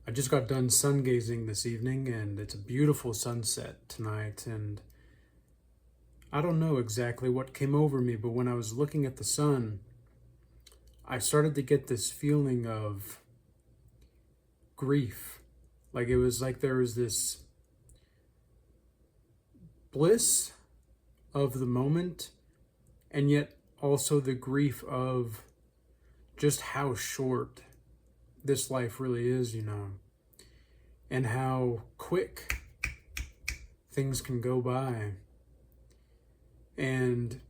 I just got done sun gazing this evening, and it's a beautiful sunset tonight. And I don't know exactly what came over me, but when I was looking at the sun, I started to get this feeling of grief. Like it was like there was this bliss of the moment, and yet also the grief of just how short this life really is, and how quick things can go by. And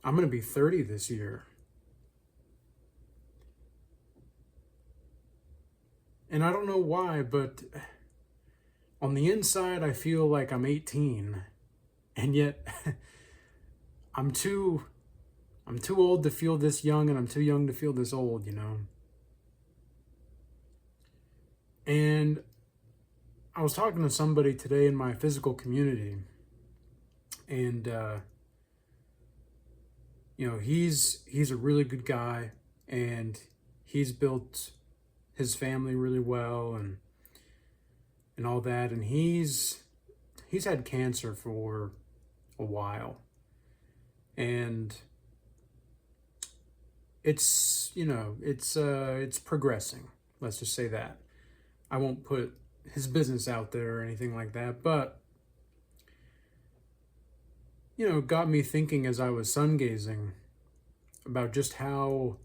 I'm going to be 30 this year. And I don't know why, but on the inside, I feel like I'm 18. And yet, I'm too old to feel this young, and I'm too young to feel this old. And I was talking to somebody today in my physical community, and he's a really good guy, and he's built his family really well, and all that, and he's had cancer for a while, and it's progressing. Let's just say that. I won't put his business out there or anything like that, but it got me thinking as I was sun gazing about just how,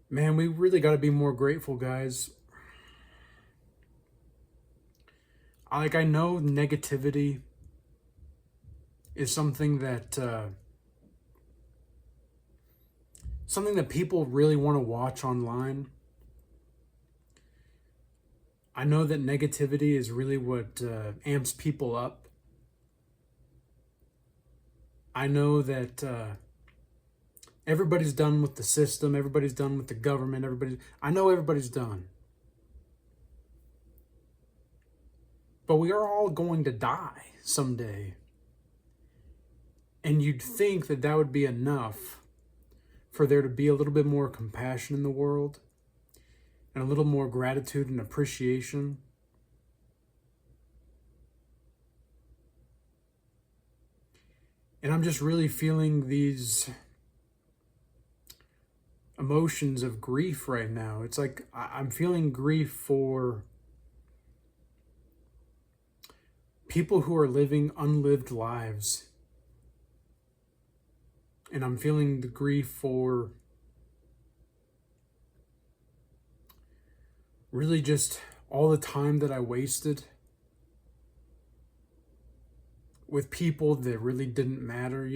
man, we really got to be more grateful, guys. I know negativity is something that people really want to watch online. I know that negativity is really what amps people up. I know that everybody's done with the system, everybody's done with the government, I know everybody's done. But we are all going to die someday. And you'd think that that would be enough for there to be a little bit more compassion in the world, and a little more gratitude and appreciation. And I'm just really feeling these emotions of grief right now. It's like I'm feeling grief for people who are living unlived lives. And I'm feeling the grief for really just all the time that I wasted with people that really didn't matter.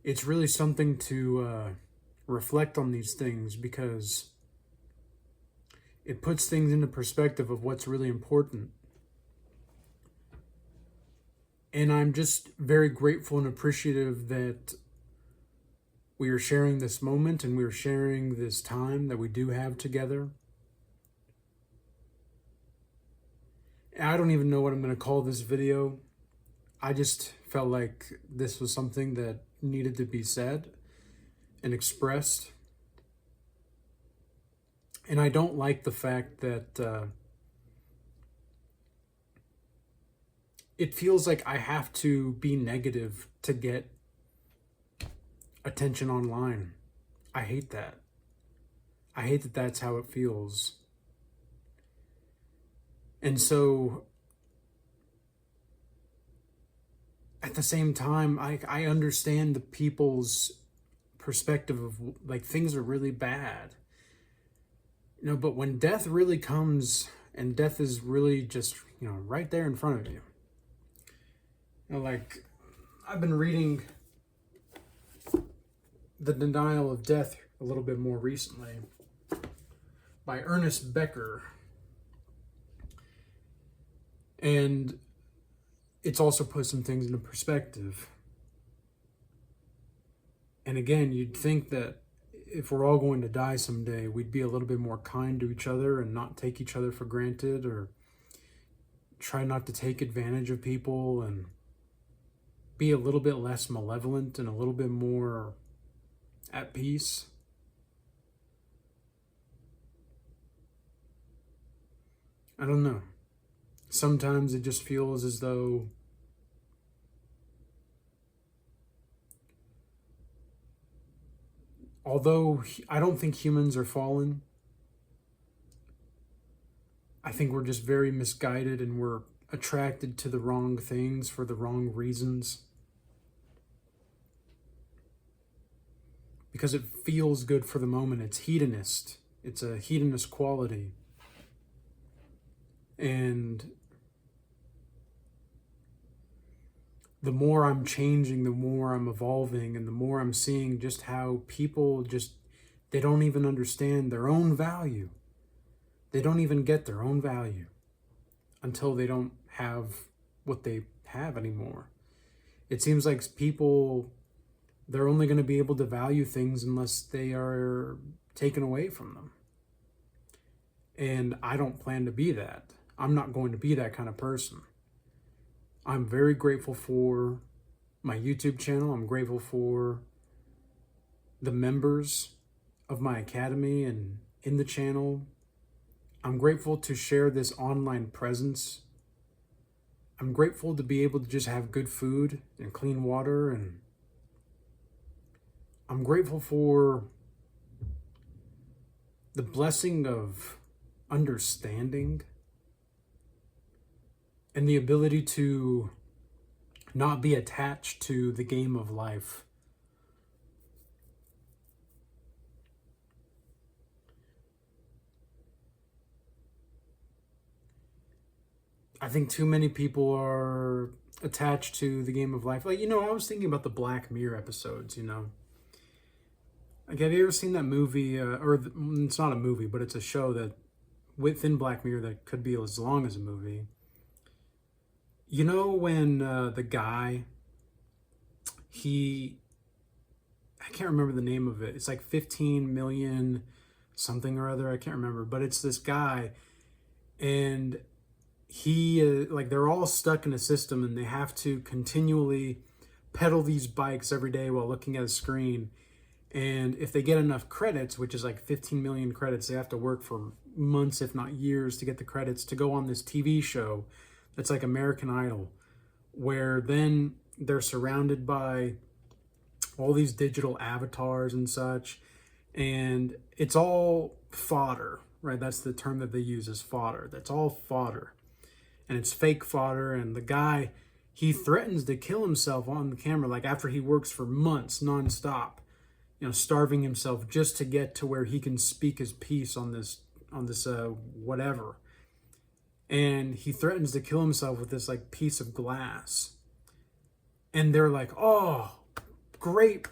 It's really something to reflect on these things, because it puts things into perspective of what's really important. And I'm just very grateful and appreciative that we are sharing this moment, and we are sharing this time that we do have together. I don't even know what I'm going to call this video. I just felt like this was something that needed to be said and expressed. And I don't like the fact that it feels like I have to be negative to get attention online. I hate that. I hate that that's how it feels. And so, at the same time, I understand the people's perspective of, like, things are really bad. But when death really comes, and death is really just, right there in front of you. Like, I've been reading The Denial of Death a little bit more recently by Ernest Becker. And it's also put some things into perspective. And again, you'd think that if we're all going to die someday, we'd be a little bit more kind to each other and not take each other for granted, or try not to take advantage of people, and be a little bit less malevolent and a little bit more at peace. I don't know. Sometimes it just feels as though although I don't think humans are fallen, I think we're just very misguided and we're attracted to the wrong things for the wrong reasons. Because it feels good for the moment. It's hedonist. It's a hedonist quality. And the more I'm changing, the more I'm evolving, and the more I'm seeing just how people they don't even understand their own value. They don't even get their own value until they don't have what they have anymore. It seems like people, they're only going to be able to value things unless they are taken away from them. And I don't plan to be that. I'm not going to be that kind of person. I'm very grateful for my YouTube channel. I'm grateful for the members of my academy and in the channel. I'm grateful to share this online presence. I'm grateful to be able to just have good food and clean water, and I'm grateful for the blessing of understanding and the ability to not be attached to the game of life. I think too many people are attached to the game of life. Like, I was thinking about the Black Mirror episodes, Like, have you ever seen that movie, it's not a movie, but it's a show that within Black Mirror that could be as long as a movie. When the guy, I can't remember the name of it. It's like 15 million something or other. I can't remember, but it's this guy, and he, they're all stuck in a system and they have to continually pedal these bikes every day while looking at a screen. And if they get enough credits, which is like 15 million credits, they have to work for months, if not years, to get the credits to go on this TV show that's like American Idol, where then they're surrounded by all these digital avatars and such. And it's all fodder, right? That's the term that they use, is fodder. That's all fodder. And it's fake fodder. And the guy, he threatens to kill himself on the camera, like after he works for months nonstop, starving himself just to get to where he can speak his piece on this whatever. And he threatens to kill himself with this like piece of glass. And they're like, oh, great,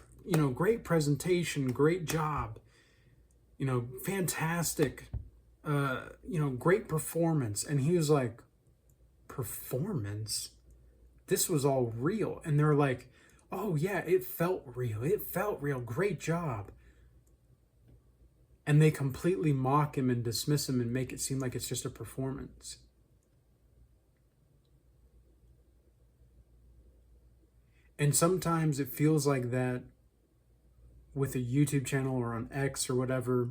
great presentation, great job, fantastic, great performance. And he was like, performance? This was all real. And they're like, oh yeah, it felt real. It felt real. Great job. And they completely mock him and dismiss him and make it seem like it's just a performance. And sometimes it feels like that with a YouTube channel or on X or whatever.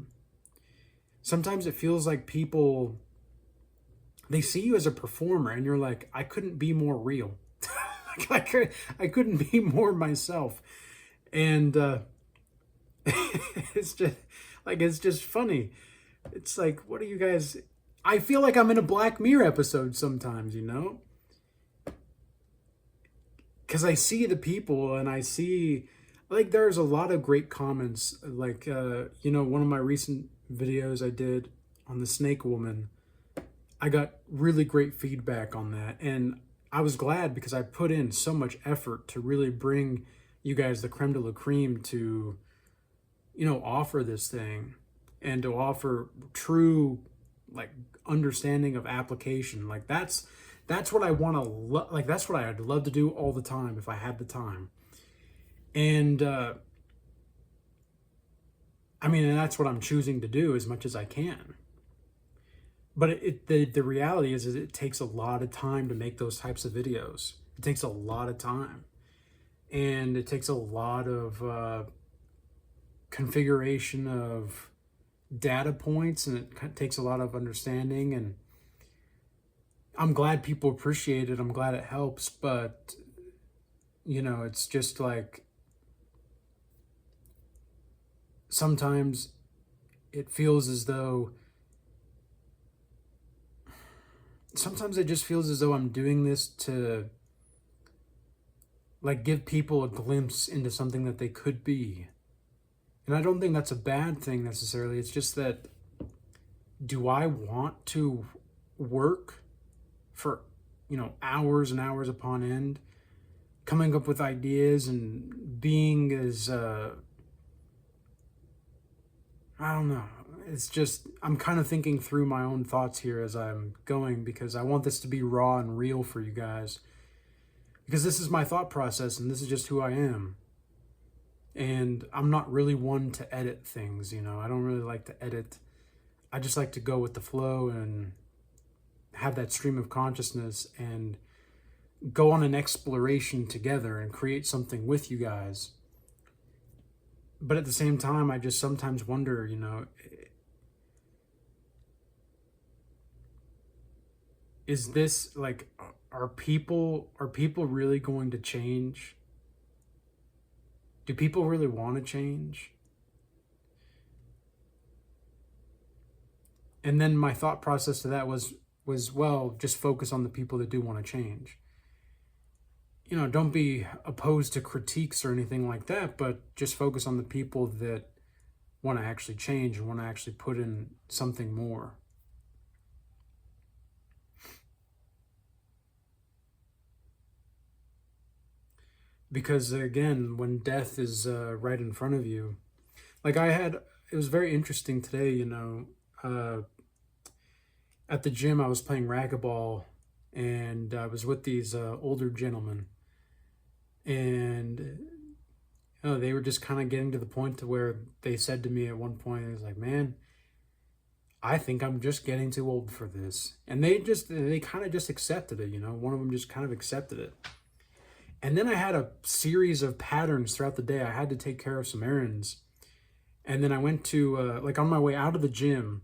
Sometimes it feels like people, they see you as a performer and you're like, I couldn't be more real. I couldn't be more myself. And it's just funny. It's like, what are you guys, I feel like I'm in a Black Mirror episode sometimes, because I see the people and I see, like, there's a lot of great comments. Like, one of my recent videos I did on the snake woman, I got really great feedback on that. And I was glad because I put in so much effort to really bring you guys the creme de la creme to, offer this thing and to offer true, like, understanding of application. Like, that's what I want to, that's what I'd love to do all the time if I had the time. And, and that's what I'm choosing to do as much as I can. But the reality is it takes a lot of time to make those types of videos. It takes a lot of time. And it takes a lot of configuration of data points, and it takes a lot of understanding. And I'm glad people appreciate it. I'm glad it helps, but it's just like sometimes it feels as though sometimes it just feels as though I'm doing this to like give people a glimpse into something that they could be. And I don't think that's a bad thing necessarily. It's just that, do I want to work for, hours and hours upon end, coming up with ideas and being as, I don't know. It's just, I'm kind of thinking through my own thoughts here as I'm going, because I want this to be raw and real for you guys. Because this is my thought process and this is just who I am. And I'm not really one to edit things, I don't really like to edit. I just like to go with the flow and have that stream of consciousness and go on an exploration together and create something with you guys. But at the same time, I just sometimes wonder, is this like, are people really going to change? Do people really want to change? And then my thought process to that was, well, just focus on the people that do want to change. Don't be opposed to critiques or anything like that, but just focus on the people that want to actually change and want to actually put in something more. Because again, when death is right in front of you, like it was very interesting today, at the gym I was playing racquetball and I was with these older gentlemen, and they were just kind of getting to the point to where they said to me at one point, it was like, man, I think I'm just getting too old for this. And they kind of just accepted it, one of them just kind of accepted it. And then I had a series of patterns throughout the day. I had to take care of some errands. And then I went to, like on my way out of the gym,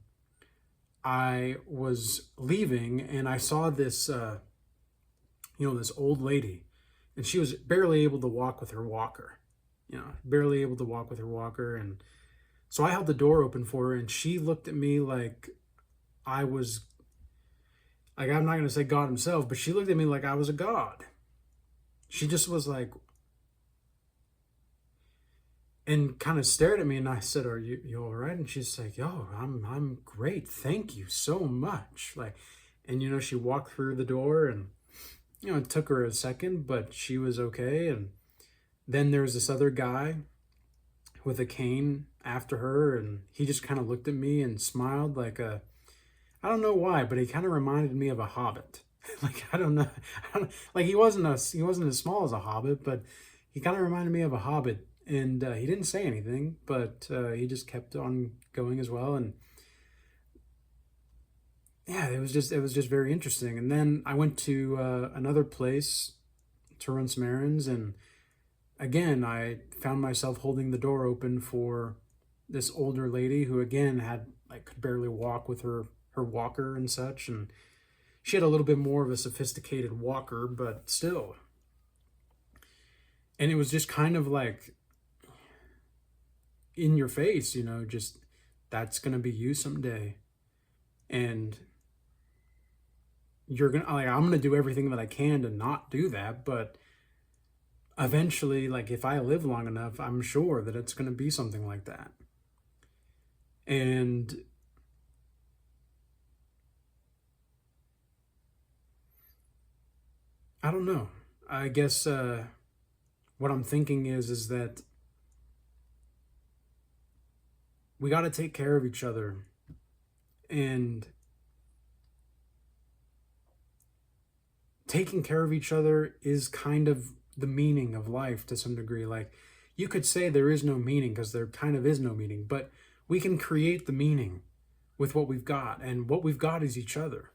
I was leaving and I saw this, this old lady. And she was barely able to walk with her walker. Barely able to walk with her walker. And so I held the door open for her and she looked at me like I was, like, I'm not going to say God himself, but she looked at me like I was a god. She just was like, and kind of stared at me, and I said, "Are you all right?" And she's like, "Yo, I'm great, thank you so much." Like, and she walked through the door, and it took her a second, but she was okay. And then there was this other guy with a cane after her, and he just kind of looked at me and smiled like I don't know why, but he kind of reminded me of a hobbit. Like, I don't know. Like, he wasn't as small as a hobbit, but he kind of reminded me of a hobbit. And he didn't say anything, but he just kept on going as well. And yeah, it was just very interesting. And then I went to another place to run some errands, and again, I found myself holding the door open for this older lady who again could barely walk with her walker and such, and she had a little bit more of a sophisticated walker, but still. And it was just kind of like in your face, just that's going to be you someday. And I'm going to do everything that I can to not do that. But eventually, like, if I live long enough, I'm sure that it's going to be something like that. And I don't know. I guess what I'm thinking is that we got to take care of each other. And taking care of each other is kind of the meaning of life to some degree. Like, you could say there is no meaning because there kind of is no meaning, but we can create the meaning with what we've got, and what we've got is each other.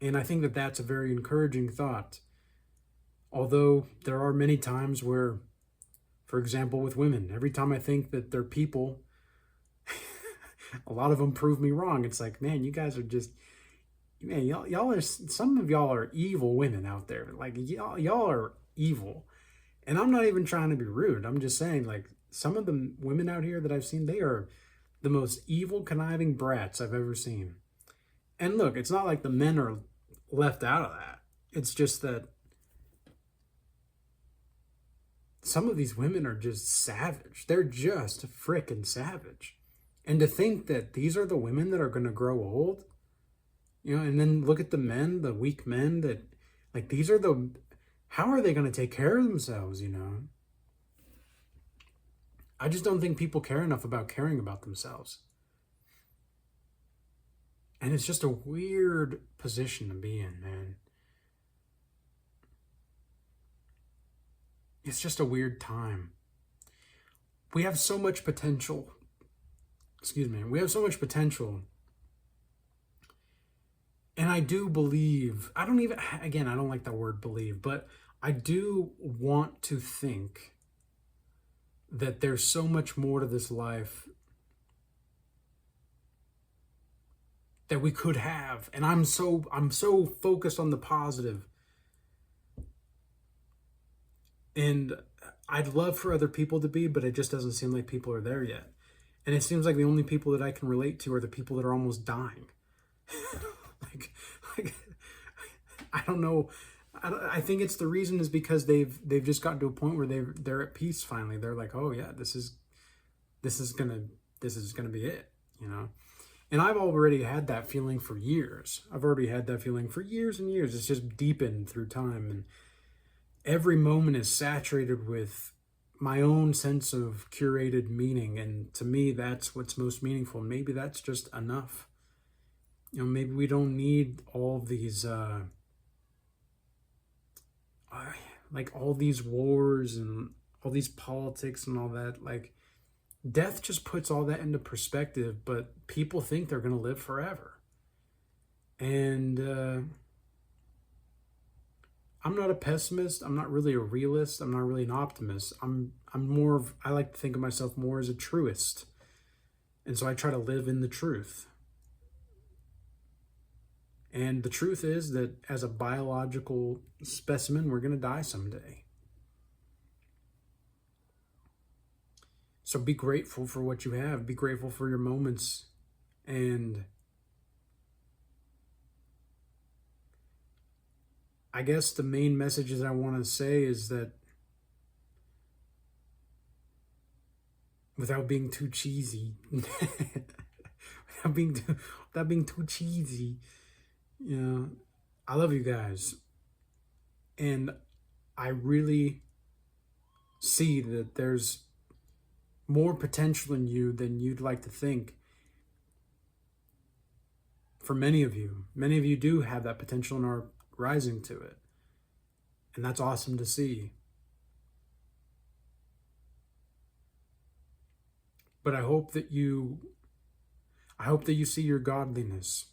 And I think that that's a very encouraging thought. Although there are many times where, for example, with women, every time I think that they're people, a lot of them prove me wrong. It's like, man, you guys are just, man, y'all are, some of y'all are evil women out there. Like y'all are evil. And I'm not even trying to be rude. I'm just saying, like, some of the women out here that I've seen, they are the most evil, conniving brats I've ever seen. And look, it's not like the men are left out of that. It's just that some of these women are just savage. They're just freaking savage. And to think that these are the women that are going to grow old, and then look at the men, the weak men that, like, these are the, how are they going to take care of themselves? I just don't think people care enough about caring about themselves. And it's just a weird position to be in, man. It's just a weird time. We have so much potential. Excuse me. We have so much potential. And I do believe, I don't like that word believe, but I do want to think that there's so much more to this life that we could have. And I'm so focused on the positive. And I'd love for other people to be, but it just doesn't seem like people are there yet. And it seems like the only people that I can relate to are the people that are almost dying. like, I don't know. I think it's the reason is because they've just gotten to a point where they're at peace finally. They're like, oh yeah, this is gonna be it. And I've already had that feeling for years. I've already had that feeling for years and years. It's just deepened through time, and every moment is saturated with my own sense of curated meaning. And to me, that's what's most meaningful. Maybe that's just enough. Maybe we don't need all these, like all these wars and all these politics and all that. Like, death just puts all that into perspective, but people think they're going to live forever. And I'm not a pessimist. I'm not really a realist. I'm not really an optimist. I like to think of myself more as a truist. And so I try to live in the truth. And the truth is that as a biological specimen, we're going to die someday. So be grateful for what you have. Be grateful for your moments. And I guess the main messages I want to say is that without being too cheesy, without being too cheesy, I love you guys. And I really see that there's more potential in you than you'd like to think. For many of you do have that potential and are rising to it. And that's awesome to see. But I hope that you see your godliness.